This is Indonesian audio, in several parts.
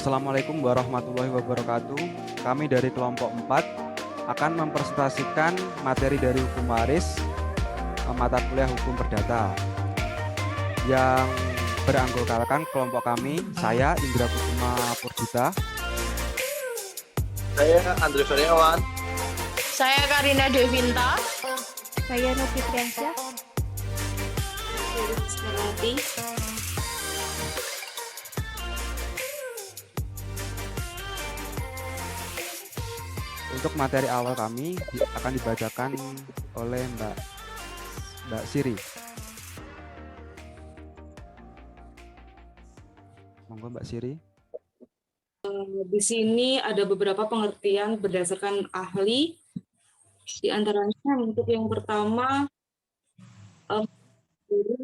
Assalamualaikum warahmatullahi wabarakatuh. Kami dari kelompok 4 akan mempresentasikan materi dari hukum waris, mata kuliah hukum perdata. Yang beranggotakan kelompok kami, saya Indra Kusuma Purduta. Saya Andre Feriawan. Saya Karina Devinta. Saya Novi Triansyah. Untuk materi awal kami akan dibacakan oleh Mbak Siri. Monggo Mbak Siri. Di sini ada beberapa pengertian berdasarkan ahli. Di antaranya untuk yang pertama,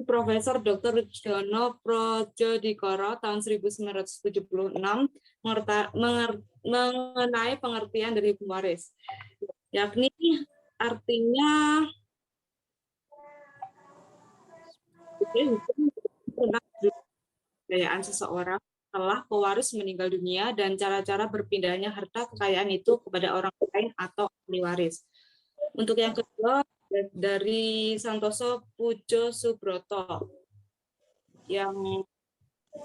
Profesor Dr. Rujdono Prodjodikoro tahun 1976 mengenai pengertian dari hukum waris, yakni artinya hukum tentang kekayaan seseorang setelah pewaris meninggal dunia dan cara-cara berpindahnya harta kekayaan itu kepada orang lain atau ahli waris. Untuk yang kedua, dari Santoso Pujo Subroto yang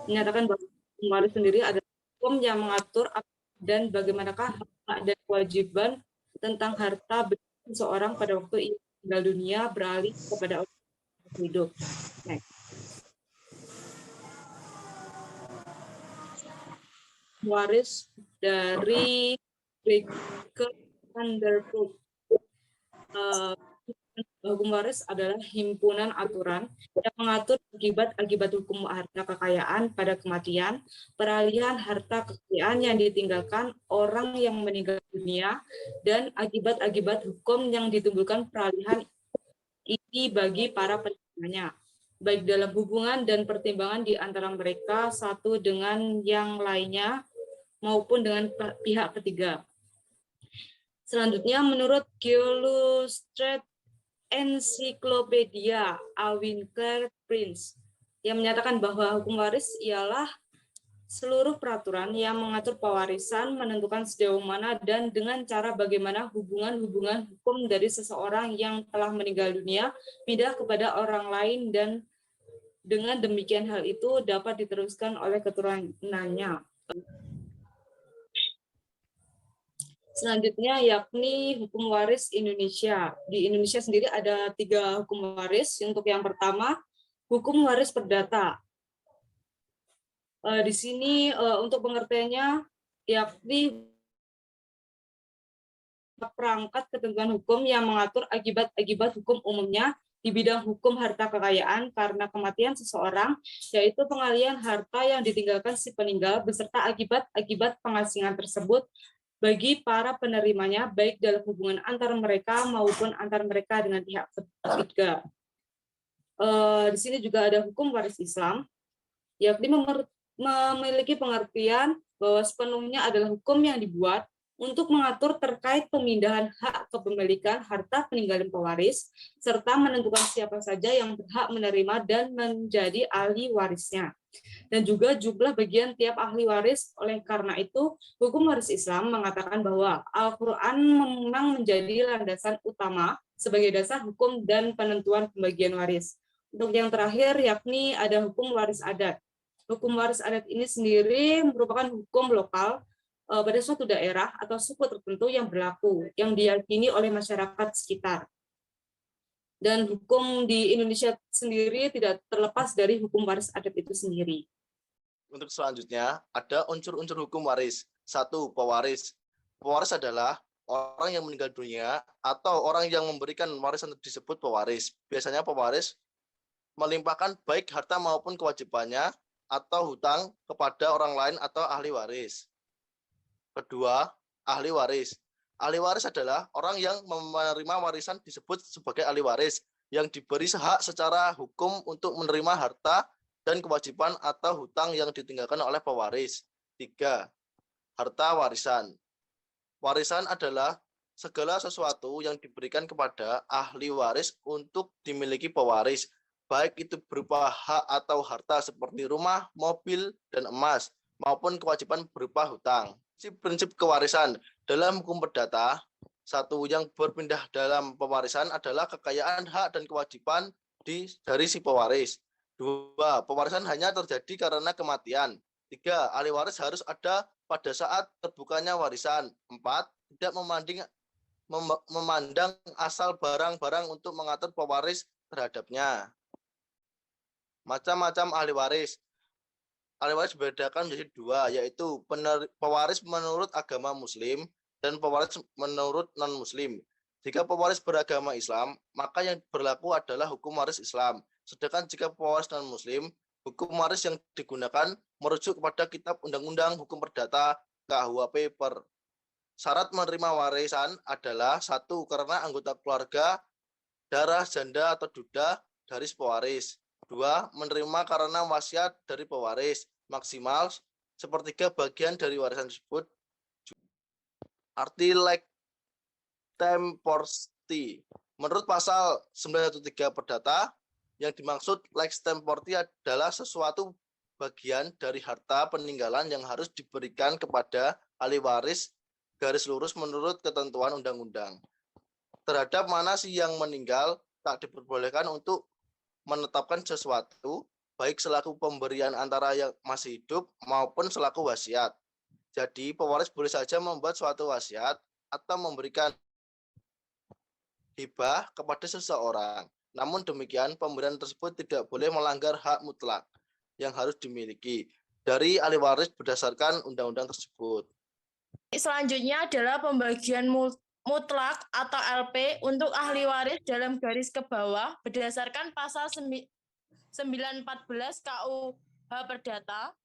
menyatakan bahwa hukum waris sendiri adalah hukum yang mengatur dan bagaimanakah hak dan kewajiban tentang harta seseorang pada waktu ia meninggal dunia beralih kepada orang yang hidup. Waris dari Baker Underwood. Hukum waris adalah himpunan aturan yang mengatur akibat-akibat hukum harta kekayaan pada kematian, peralihan harta kekayaan yang ditinggalkan orang yang meninggal dunia, dan akibat-akibat hukum yang ditimbulkan peralihan ini bagi para penerimanya, baik dalam hubungan dan pertimbangan di antara mereka satu dengan yang lainnya maupun dengan pihak ketiga. Selanjutnya, menurut Geolustrate Encyclopedia Winkler Prince yang menyatakan bahwa hukum waris ialah seluruh peraturan yang mengatur pewarisan, menentukan sejauh mana dan dengan cara bagaimana hubungan-hubungan hukum dari seseorang yang telah meninggal dunia pindah kepada orang lain, dan dengan demikian hal itu dapat diteruskan oleh keturunannya. Selanjutnya yakni hukum waris Indonesia. Di Indonesia sendiri ada 3 hukum waris. Untuk yang pertama, hukum waris perdata. Di sini untuk pengertiannya yakni perangkat ketentuan hukum yang mengatur akibat-akibat hukum umumnya di bidang hukum harta kekayaan karena kematian seseorang, yaitu pengalihan harta yang ditinggalkan si peninggal beserta akibat-akibat pengasingan tersebut bagi para penerimanya, baik dalam hubungan antar mereka maupun antar mereka dengan pihak ketiga. Di sini juga ada hukum waris Islam, yakni memiliki pengertian bahwa sepenuhnya adalah hukum yang dibuat untuk mengatur terkait pemindahan hak kepemilikan harta peninggalan pewaris, serta menentukan siapa saja yang berhak menerima dan menjadi ahli warisnya, dan juga jumlah bagian tiap ahli waris. Oleh karena itu, hukum waris Islam mengatakan bahwa Al-Quran memang menjadi landasan utama sebagai dasar hukum dan penentuan pembagian waris. Untuk yang terakhir, yakni ada hukum waris adat. Hukum waris adat ini sendiri merupakan hukum lokal pada suatu daerah atau suku tertentu yang berlaku, yang diyakini oleh masyarakat sekitar. Dan hukum di Indonesia sendiri tidak terlepas dari hukum waris adat itu sendiri. Untuk selanjutnya, ada unsur-unsur hukum waris. 1. Pewaris. Pewaris adalah orang yang meninggal dunia atau orang yang memberikan warisan disebut pewaris. Biasanya pewaris melimpahkan baik harta maupun kewajibannya atau hutang kepada orang lain atau ahli waris. Kedua, ahli waris. Ahli waris adalah orang yang menerima warisan disebut sebagai ahli waris yang diberi hak secara hukum untuk menerima harta dan kewajiban atau hutang yang ditinggalkan oleh pewaris. 3. Harta warisan. Warisan adalah segala sesuatu yang diberikan kepada ahli waris untuk dimiliki pewaris, baik itu berupa hak atau harta seperti rumah, mobil, dan emas, maupun kewajiban berupa hutang. Prinsip kewarisan dalam hukum perdata, satu yang berpindah dalam pewarisan adalah kekayaan, hak, dan kewajiban dari si pewaris. Dua, pewarisan hanya terjadi karena kematian. Tiga, ahli waris harus ada pada saat terbukanya warisan. Empat, tidak memandang asal barang-barang untuk mengatur pewaris terhadapnya. Macam-macam ahli waris. Ahli waris dibedakan menjadi dua, yaitu pewaris menurut agama Muslim dan pewaris menurut non-Muslim. Jika pewaris beragama Islam, maka yang berlaku adalah hukum waris Islam. Sedangkan jika pewaris non-Muslim, hukum waris yang digunakan merujuk kepada Kitab Undang-Undang Hukum Perdata KUHP per. Syarat menerima warisan adalah satu, karena anggota keluarga, darah, janda, atau duda dari pewaris. Dua, menerima karena wasiat dari pewaris, maksimal sepertiga bagian dari warisan tersebut. Arti leg temporti. Menurut pasal 913 Perdata, yang dimaksud lex temporti adalah sesuatu bagian dari harta peninggalan yang harus diberikan kepada ahli waris garis lurus menurut ketentuan undang-undang. Terhadap mana si yang meninggal tak diperbolehkan untuk menetapkan sesuatu, baik selaku pemberian antara yang masih hidup maupun selaku wasiat. Jadi pewaris boleh saja membuat suatu wasiat atau memberikan hibah kepada seseorang. Namun demikian, pemberian tersebut tidak boleh melanggar hak mutlak yang harus dimiliki dari ahli waris berdasarkan undang-undang tersebut. Selanjutnya adalah pembagian mutlak atau LP untuk ahli waris dalam garis ke bawah berdasarkan pasal 914 KUH Perdata,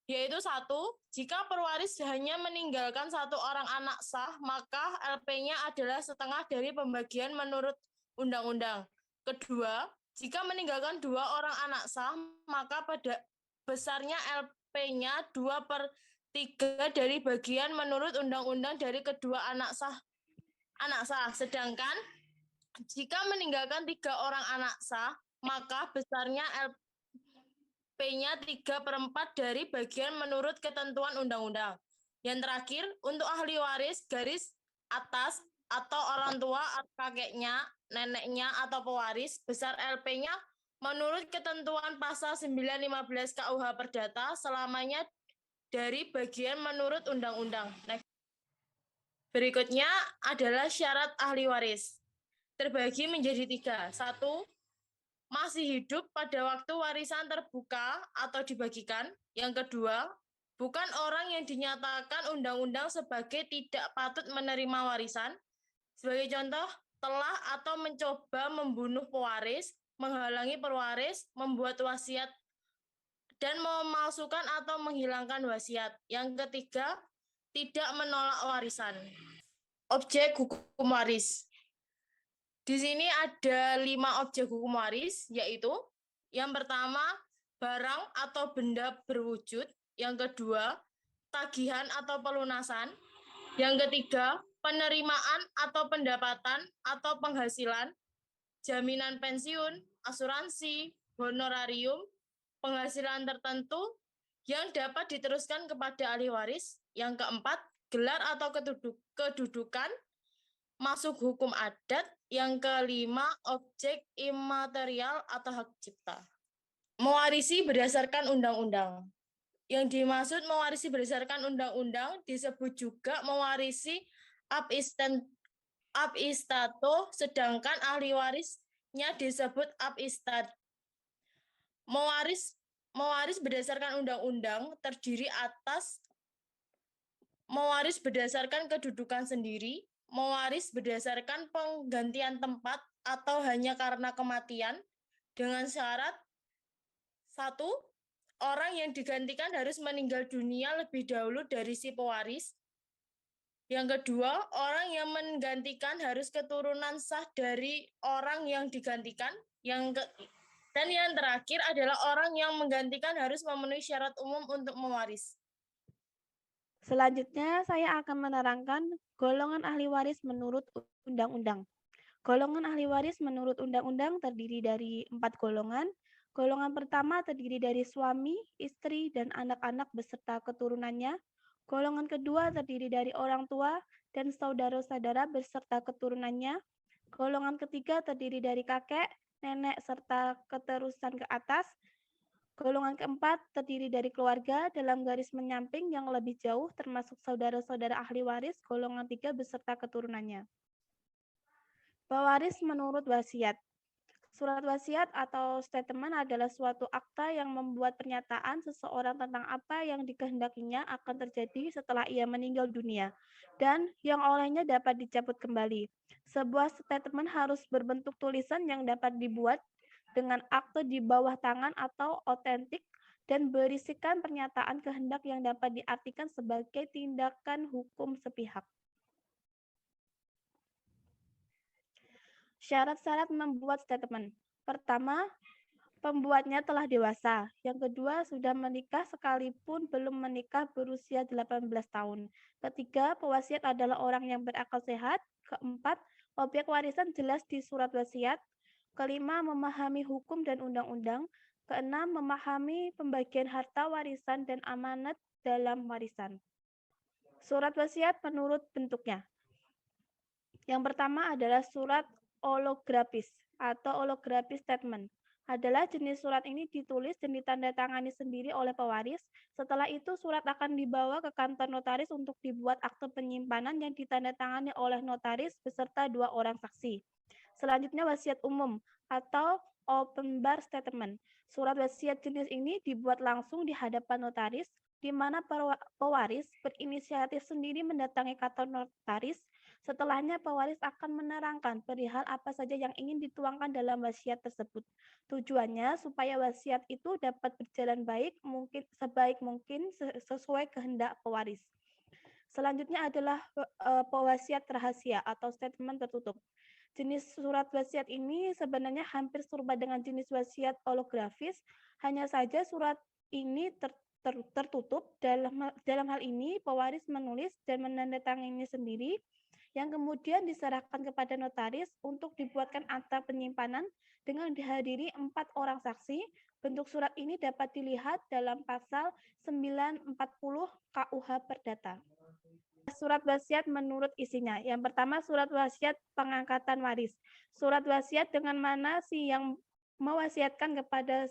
yaitu satu, jika pewaris hanya meninggalkan satu orang anak sah, maka LP-nya adalah setengah dari pembagian menurut undang-undang. Kedua, jika meninggalkan dua orang anak sah, maka pada besarnya LP-nya 2/3 dari bagian menurut undang-undang dari kedua anak sah. Sedangkan jika meninggalkan 3 orang anak sah, maka besarnya LP-nya 3/4 dari bagian menurut ketentuan undang-undang. Yang terakhir, untuk ahli waris garis atas atau orang tua atau kakeknya, neneknya atau pewaris, besar LP-nya menurut ketentuan pasal 915 KUH Perdata selamanya dari bagian menurut undang-undang. Berikutnya adalah syarat ahli waris. Terbagi menjadi 3. 1. Masih hidup pada waktu warisan terbuka atau dibagikan. Yang kedua, bukan orang yang dinyatakan undang-undang sebagai tidak patut menerima warisan. Sebagai contoh, telah atau mencoba membunuh pewaris, menghalangi pewaris, membuat wasiat, dan memalsukan atau menghilangkan wasiat. Yang ketiga, tidak menolak warisan. Objek hukum waris. Di sini ada 5 objek hukum waris, yaitu yang pertama, barang atau benda berwujud. Yang kedua, tagihan atau pelunasan. Yang ketiga, penerimaan atau pendapatan atau penghasilan, jaminan pensiun, asuransi, honorarium, penghasilan tertentu yang dapat diteruskan kepada ahli waris. Yang keempat, gelar atau kedudukan masuk hukum adat. Yang kelima, objek imaterial atau hak cipta. Mewarisi berdasarkan undang-undang. Yang dimaksud mewarisi berdasarkan undang-undang disebut juga mewarisi ab istato, sedangkan ahli warisnya disebut ab istat. Mewaris berdasarkan undang-undang terdiri atas mewaris berdasarkan kedudukan sendiri, mewaris berdasarkan penggantian tempat atau hanya karena kematian, dengan syarat 1. Orang yang digantikan harus meninggal dunia lebih dahulu dari si pewaris. Yang kedua, orang yang menggantikan harus keturunan sah dari orang yang digantikan. Dan yang terakhir adalah orang yang menggantikan harus memenuhi syarat umum untuk mewaris. Selanjutnya, saya akan menerangkan golongan ahli waris menurut undang-undang. Golongan ahli waris menurut undang-undang terdiri dari 4 golongan. Golongan pertama terdiri dari suami, istri, dan anak-anak beserta keturunannya. Golongan kedua terdiri dari orang tua dan saudara-saudara beserta keturunannya. Golongan ketiga terdiri dari kakek, nenek, serta keterusan ke atas. Golongan keempat terdiri dari keluarga dalam garis menyamping yang lebih jauh termasuk saudara-saudara ahli waris. Golongan tiga beserta keturunannya. Pewaris menurut wasiat. Surat wasiat atau statement adalah suatu akta yang membuat pernyataan seseorang tentang apa yang dikehendakinya akan terjadi setelah ia meninggal dunia dan yang olehnya dapat dicabut kembali. Sebuah statement harus berbentuk tulisan yang dapat dibuat dengan akte di bawah tangan atau otentik dan berisikan pernyataan kehendak yang dapat diartikan sebagai tindakan hukum sepihak. Syarat-syarat membuat statement. Pertama, pembuatnya telah dewasa. Yang kedua, sudah menikah sekalipun belum menikah berusia 18 tahun. Ketiga, pewasiat adalah orang yang berakal sehat. Keempat, objek warisan jelas di surat wasiat. Kelima, memahami hukum dan undang-undang. Keenam, memahami pembagian harta warisan dan amanat dalam warisan. Surat wasiat menurut bentuknya. Yang pertama adalah surat holografis atau holographic statement. Adalah jenis surat ini ditulis dan ditandatangani sendiri oleh pewaris. Setelah itu surat akan dibawa ke kantor notaris untuk dibuat akte penyimpanan yang ditandatangani oleh notaris beserta 2 orang saksi. Selanjutnya wasiat umum atau open bar statement. Surat wasiat jenis ini dibuat langsung di hadapan notaris, di mana pewaris berinisiatif sendiri mendatangi kantor notaris. Setelahnya pewaris akan menerangkan perihal apa saja yang ingin dituangkan dalam wasiat tersebut. Tujuannya supaya wasiat itu dapat berjalan sebaik mungkin sesuai kehendak pewaris. Selanjutnya adalah pewasiat rahasia atau statement tertutup. Jenis surat wasiat ini sebenarnya hampir serupa dengan jenis wasiat holografis, hanya saja surat ini tertutup. Dalam hal ini pewaris menulis dan menandatangani sendiri, yang kemudian diserahkan kepada notaris untuk dibuatkan akta penyimpanan dengan dihadiri 4 orang saksi. Bentuk surat ini dapat dilihat dalam pasal 940 KUH Perdata. Surat wasiat menurut isinya. Yang pertama, surat wasiat pengangkatan waris. Surat wasiat dengan mana si yang mewasiatkan kepada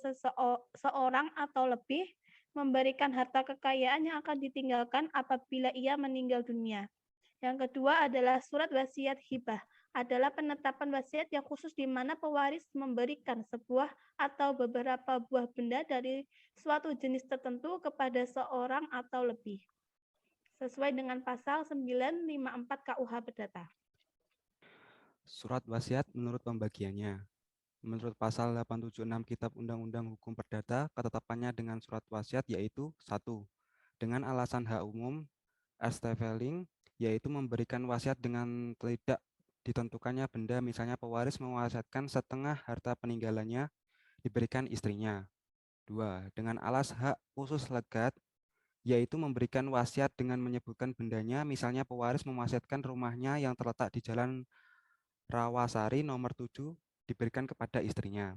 seorang atau lebih memberikan harta kekayaan yang akan ditinggalkan apabila ia meninggal dunia. Yang kedua adalah surat wasiat hibah, adalah penetapan wasiat yang khusus di mana pewaris memberikan sebuah atau beberapa buah benda dari suatu jenis tertentu kepada seorang atau lebih, sesuai dengan pasal 954 KUH Perdata. Surat wasiat menurut pembagiannya. Menurut pasal 876 Kitab Undang-Undang Hukum Perdata, ketetapannya dengan surat wasiat yaitu 1. Dengan alasan hak umum, Esteveling, yaitu memberikan wasiat dengan tidak ditentukannya benda, misalnya pewaris mewasiatkan setengah harta peninggalannya diberikan istrinya. 2. Dengan alas hak khusus legat, yaitu memberikan wasiat dengan menyebutkan bendanya, misalnya pewaris mewasiatkan rumahnya yang terletak di Jalan Rawasari nomor 7 diberikan kepada istrinya.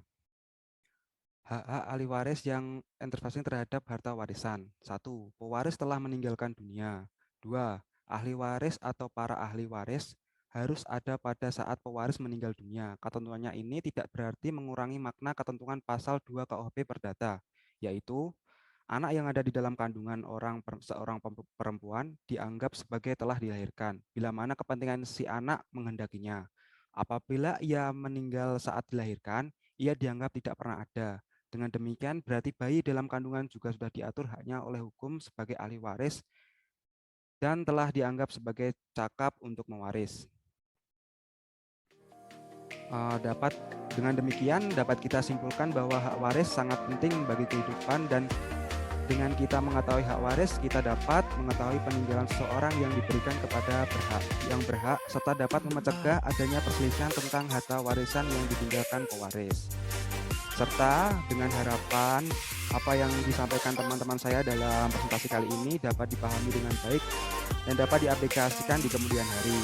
Hak-hak ahli waris yang intervensi terhadap harta warisan. 1. Pewaris telah meninggalkan dunia. 2. Ahli waris atau para ahli waris harus ada pada saat pewaris meninggal dunia. Ketentuannya ini tidak berarti mengurangi makna ketentuan pasal 2 KUHP Perdata, yaitu anak yang ada di dalam kandungan seorang perempuan dianggap sebagai telah dilahirkan, bila mana kepentingan si anak menghendakinya. Apabila ia meninggal saat dilahirkan, ia dianggap tidak pernah ada. Dengan demikian, berarti bayi dalam kandungan juga sudah diatur haknya oleh hukum sebagai ahli waris dan telah dianggap sebagai cakap untuk mewaris. Dengan demikian dapat kita simpulkan bahwa hak waris sangat penting bagi kehidupan, dan dengan kita mengetahui hak waris, kita dapat mengetahui peninggalan seseorang yang diberikan kepada yang berhak, serta dapat mencegah adanya perselisihan tentang harta warisan yang ditinggalkan pewaris. Serta dengan harapan apa yang disampaikan teman-teman saya dalam presentasi kali ini dapat dipahami dengan baik dan dapat diaplikasikan di kemudian hari.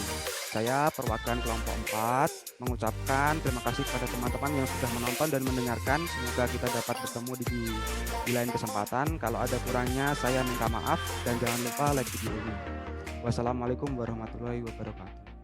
Saya perwakilan kelompok 4 mengucapkan terima kasih kepada teman-teman yang sudah menonton dan mendengarkan. Semoga kita dapat bertemu di lain kesempatan. Kalau ada kurangnya saya minta maaf dan jangan lupa like video ini. Wassalamualaikum warahmatullahi wabarakatuh.